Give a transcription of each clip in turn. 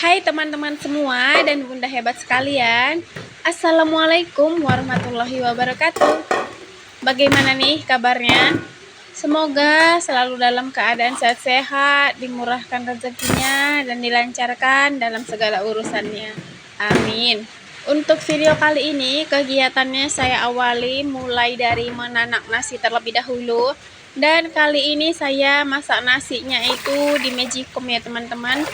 Hai teman-teman semua dan bunda hebat sekalian. Assalamualaikum warahmatullahi wabarakatuh. Bagaimana nih kabarnya? Semoga selalu dalam keadaan sehat-sehat, dimurahkan rezekinya dan dilancarkan dalam segala urusannya. Amin. Untuk video kali ini kegiatannya saya awali mulai dari menanak nasi terlebih dahulu. Dan kali ini saya masak nasinya itu di magicom ya teman-teman.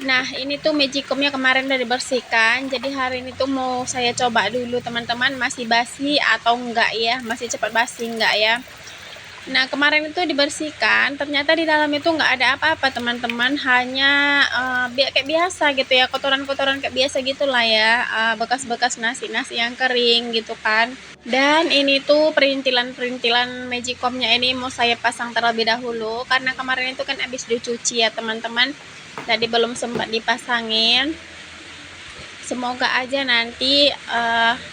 Nah, ini tuh magicomnya kemarin udah dibersihkan. Jadi hari ini tuh mau saya coba dulu teman-teman, masih basi atau enggak ya, masih cepat basi enggak ya. Nah, kemarin itu dibersihkan, ternyata di dalam itu enggak ada apa-apa teman-teman, hanya kayak biasa gitu ya, kotoran-kotoran kayak biasa gitulah ya, bekas-bekas nasi-nasi yang kering gitu kan. Dan ini tuh perintilan-perintilan magicomnya ini mau saya pasang terlebih dahulu karena kemarin itu kan habis dicuci ya teman-teman. Jadi belum sempat dipasangin. Semoga aja nanti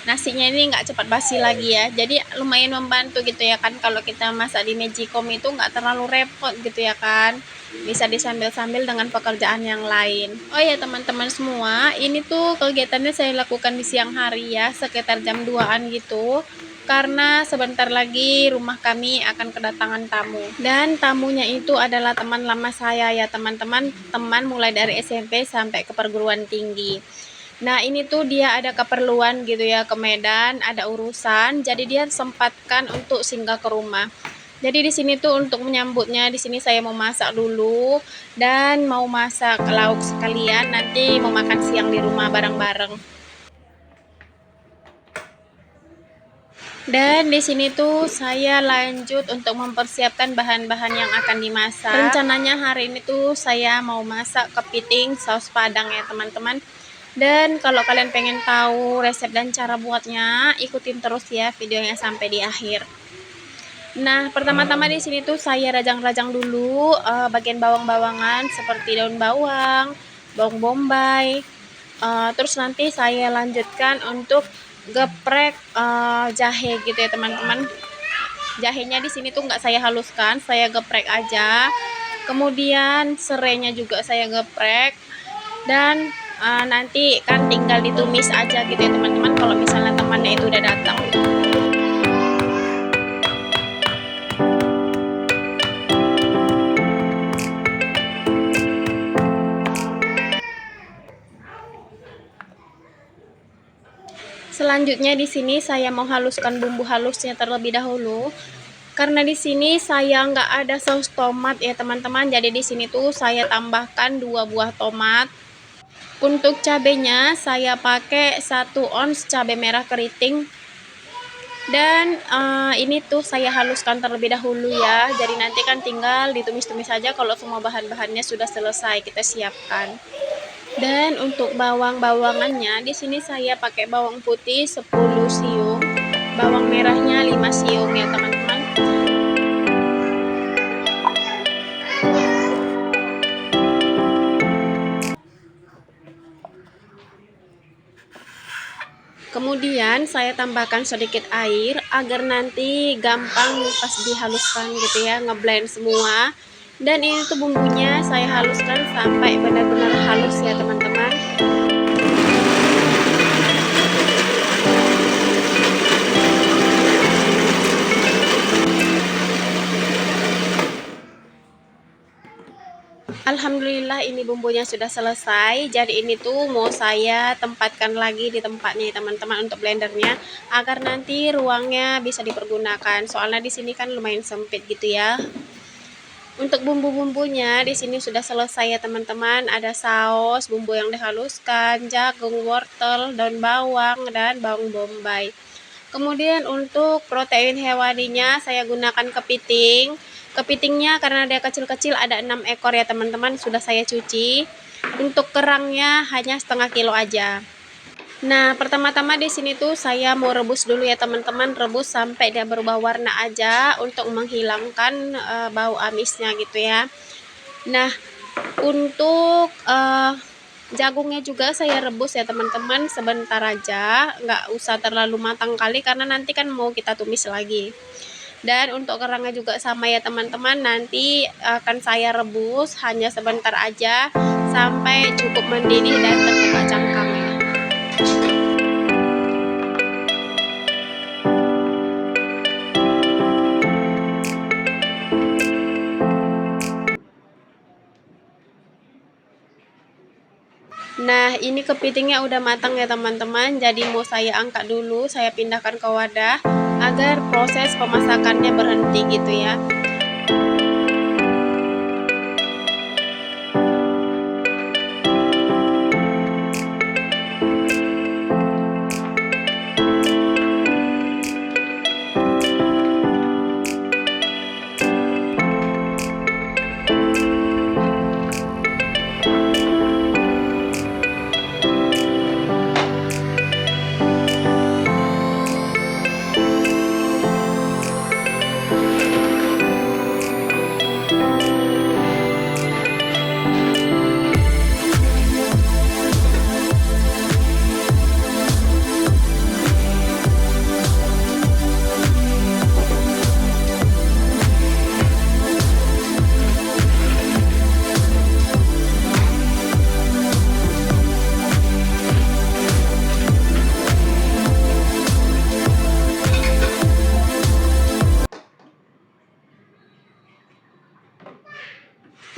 nasinya ini nggak cepat basi lagi ya. Jadi lumayan membantu gitu ya kan, kalau kita masak di magicom itu nggak terlalu repot gitu ya kan. Bisa disambil-sambil dengan pekerjaan yang lain. Oh ya teman-teman semua, ini tuh kegiatannya saya lakukan di siang hari ya, sekitar jam 2-an gitu. Karena sebentar lagi rumah kami akan kedatangan tamu. Dan tamunya itu adalah teman lama saya ya teman-teman, teman mulai dari SMP sampai ke perguruan tinggi. Nah, ini tuh dia ada keperluan gitu ya ke Medan, ada urusan, jadi dia sempatkan untuk singgah ke rumah. Jadi di sini tuh untuk menyambutnya, di sini saya mau masak dulu dan mau masak lauk sekalian, nanti mau makan siang di rumah bareng-bareng. Dan di sini tuh saya lanjut untuk mempersiapkan bahan-bahan yang akan dimasak. Rencananya hari ini tuh saya mau masak kepiting saus padang ya teman-teman. Dan kalau kalian pengen tahu resep dan cara buatnya, ikutin terus ya videonya sampai di akhir. Nah, pertama-tama di sini tuh saya rajang-rajang dulu bagian bawang-bawangan seperti daun bawang, bawang bombay. Terus nanti saya lanjutkan untuk geprek jahe gitu ya teman-teman. Jahenya di sini tuh nggak saya haluskan, saya geprek aja. Kemudian serainya juga saya geprek dan nanti kan tinggal ditumis aja gitu ya teman-teman, kalau misalnya temannya itu udah datang. Selanjutnya di sini saya mau haluskan bumbu halusnya terlebih dahulu. Karena di sini saya nggak ada saus tomat ya teman-teman. Jadi di sini tuh saya tambahkan 2 buah tomat. Untuk cabenya saya pakai 1 ons cabai merah keriting. Dan ini tuh saya haluskan terlebih dahulu ya. Jadi nanti kan tinggal ditumis-tumis saja kalau semua bahan-bahannya sudah selesai kita siapkan. Dan untuk bawang-bawangannya di sini saya pakai bawang putih 10 siung, bawang merahnya 5 siung ya teman-teman. Kemudian saya tambahkan sedikit air agar nanti gampang pas dihaluskan gitu ya, ngeblend semua. Dan ini tuh bumbunya saya haluskan sampai benar-benar halus ya teman-teman. Alhamdulillah ini bumbunya sudah selesai. Jadi ini tuh mau saya tempatkan lagi di tempatnya teman-teman untuk blendernya agar nanti ruangnya bisa dipergunakan. Soalnya di sini kan lumayan sempit gitu ya. Untuk bumbu-bumbunya di sini sudah selesai ya teman-teman. Ada saus, bumbu yang dihaluskan, jagung, wortel, daun bawang, dan bawang bombay. Kemudian untuk protein hewaninya saya gunakan kepiting. Kepitingnya karena dia kecil-kecil ada 6 ekor ya teman-teman, sudah saya cuci. Untuk kerangnya hanya setengah kilo aja. Nah, pertama-tama di sini tuh saya mau rebus dulu ya teman-teman, rebus sampai dia berubah warna aja untuk menghilangkan bau amisnya gitu ya. Nah, untuk jagungnya juga saya rebus ya teman-teman, sebentar aja, nggak usah terlalu matang kali karena nanti kan mau kita tumis lagi. Dan untuk kerangnya juga sama ya teman-teman, nanti akan saya rebus hanya sebentar aja sampai cukup mendidih dan terbuka cangkangnya. Nah, ini kepitingnya udah matang ya teman-teman. Jadi mau saya angkat dulu, saya pindahkan ke wadah agar proses pemasakannya berhenti gitu ya.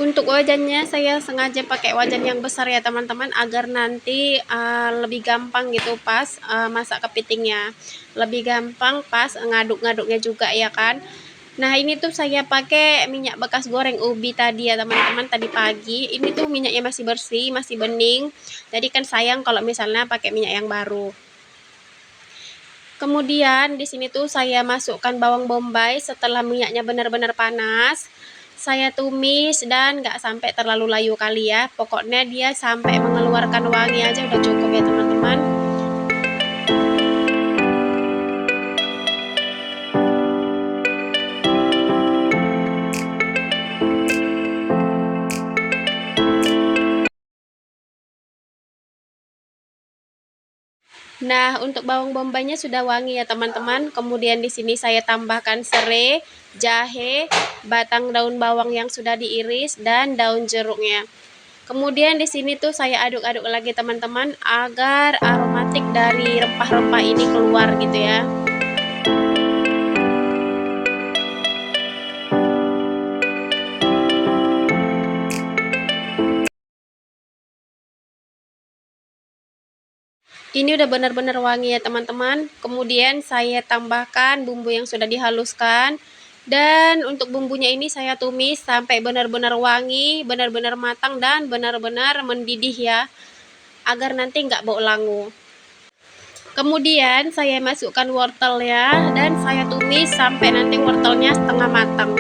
Untuk wajannya saya sengaja pakai wajan yang besar ya teman-teman, agar nanti lebih gampang gitu pas masak kepitingnya, lebih gampang pas ngaduk-ngaduknya juga ya kan. Nah, ini tuh saya pakai minyak bekas goreng ubi tadi ya teman-teman, tadi pagi. Ini tuh minyaknya masih bersih, masih bening. Jadi kan sayang kalau misalnya pakai minyak yang baru. Kemudian di sini tuh saya masukkan bawang bombay setelah minyaknya benar-benar panas. Saya tumis dan nggak sampai terlalu layu kali ya. Pokoknya dia sampai mengeluarkan wangi aja udah cukup ya teman-teman. Nah, untuk bawang bombaynya sudah wangi ya teman-teman. Kemudian di sini saya tambahkan serai, jahe, batang daun bawang yang sudah diiris dan daun jeruknya. Kemudian di sini tuh saya aduk-aduk lagi teman-teman agar aromatik dari rempah-rempah ini keluar gitu ya. Ini udah benar-benar wangi ya teman-teman. Kemudian saya tambahkan bumbu yang sudah dihaluskan. Dan untuk bumbunya ini saya tumis sampai benar-benar wangi, benar-benar matang dan benar-benar mendidih ya. Agar nanti nggak bau langu. Kemudian saya masukkan wortel ya. Dan saya tumis sampai nanti wortelnya setengah matang.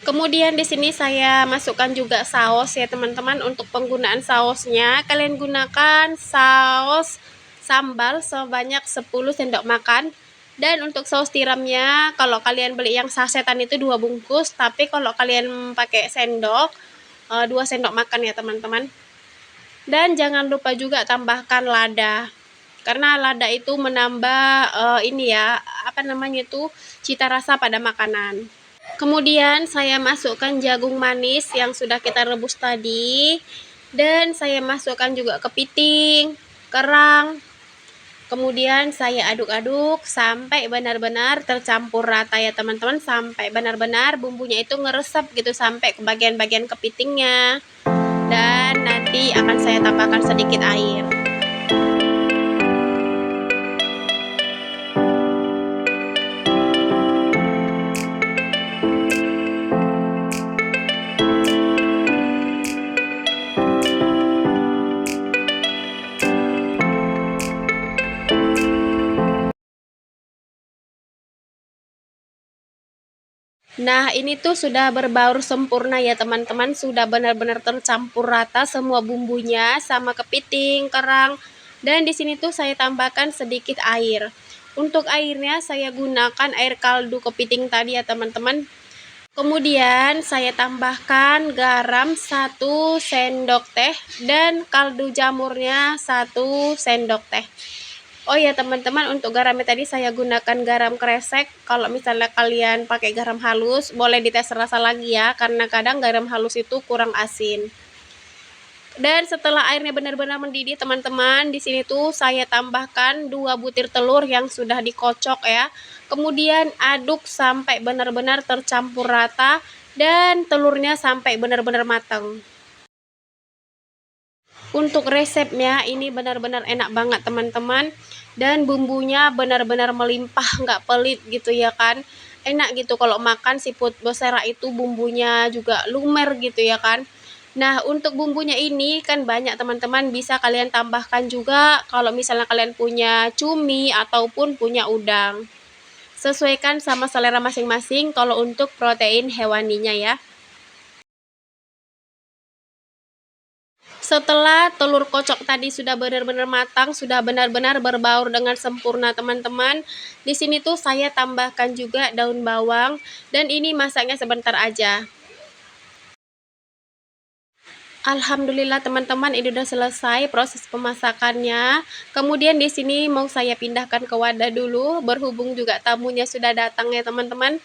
Kemudian di sini saya masukkan juga saus ya teman-teman. Untuk penggunaan sausnya kalian gunakan saus sambal sebanyak 10 sendok makan. Dan untuk saus tiramnya kalau kalian beli yang sasetan itu 2 bungkus, tapi kalau kalian pakai sendok 2 sendok makan ya teman-teman. Dan jangan lupa juga tambahkan lada. Karena lada itu menambah ini ya, apa namanya itu, cita rasa pada makanan. Kemudian saya masukkan jagung manis yang sudah kita rebus tadi. Dan saya masukkan juga kepiting, kerang. Kemudian saya aduk-aduk sampai benar-benar tercampur rata ya teman-teman. Sampai benar-benar bumbunya itu ngeresep gitu sampai ke bagian-bagian kepitingnya. Dan nanti akan saya tambahkan sedikit air. Nah, ini tuh sudah berbaur sempurna ya teman-teman, sudah benar-benar tercampur rata semua bumbunya sama kepiting, kerang. Dan di sini tuh saya tambahkan sedikit air. Untuk airnya saya gunakan air kaldu kepiting tadi ya teman-teman. Kemudian saya tambahkan garam 1 sendok teh dan kaldu jamurnya 1 sendok teh. Oh ya teman-teman, untuk garamnya tadi saya gunakan garam kresek. Kalau misalnya kalian pakai garam halus, boleh dites rasa lagi ya, karena kadang garam halus itu kurang asin. Dan setelah airnya benar-benar mendidih teman-teman, di sini tuh saya tambahkan 2 butir telur yang sudah dikocok ya. Kemudian aduk sampai benar-benar tercampur rata dan telurnya sampai benar-benar matang. Untuk resepnya ini benar-benar enak banget teman-teman, dan bumbunya benar-benar melimpah, nggak pelit gitu ya kan. Enak gitu kalau makan siput bosera itu, bumbunya juga lumer gitu ya kan. Nah, untuk bumbunya ini kan banyak teman-teman, bisa kalian tambahkan juga kalau misalnya kalian punya cumi ataupun punya udang. Sesuaikan sama selera masing-masing kalau untuk protein hewaninya ya. Setelah telur kocok tadi sudah benar-benar matang, sudah benar-benar berbaur dengan sempurna teman-teman. Di sini tuh saya tambahkan juga daun bawang, dan ini masaknya sebentar aja. Alhamdulillah teman-teman, ini udah selesai proses pemasakannya. Kemudian di sini mau saya pindahkan ke wadah dulu, berhubung juga tamunya sudah datang ya teman-teman.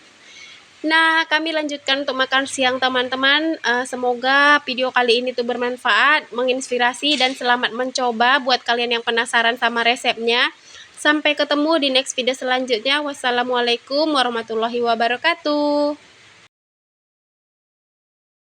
Nah, kami lanjutkan untuk makan siang teman-teman. Semoga video kali ini tuh bermanfaat, menginspirasi, dan selamat mencoba buat kalian yang penasaran sama resepnya. Sampai ketemu di next video selanjutnya. Wassalamualaikum warahmatullahi wabarakatuh.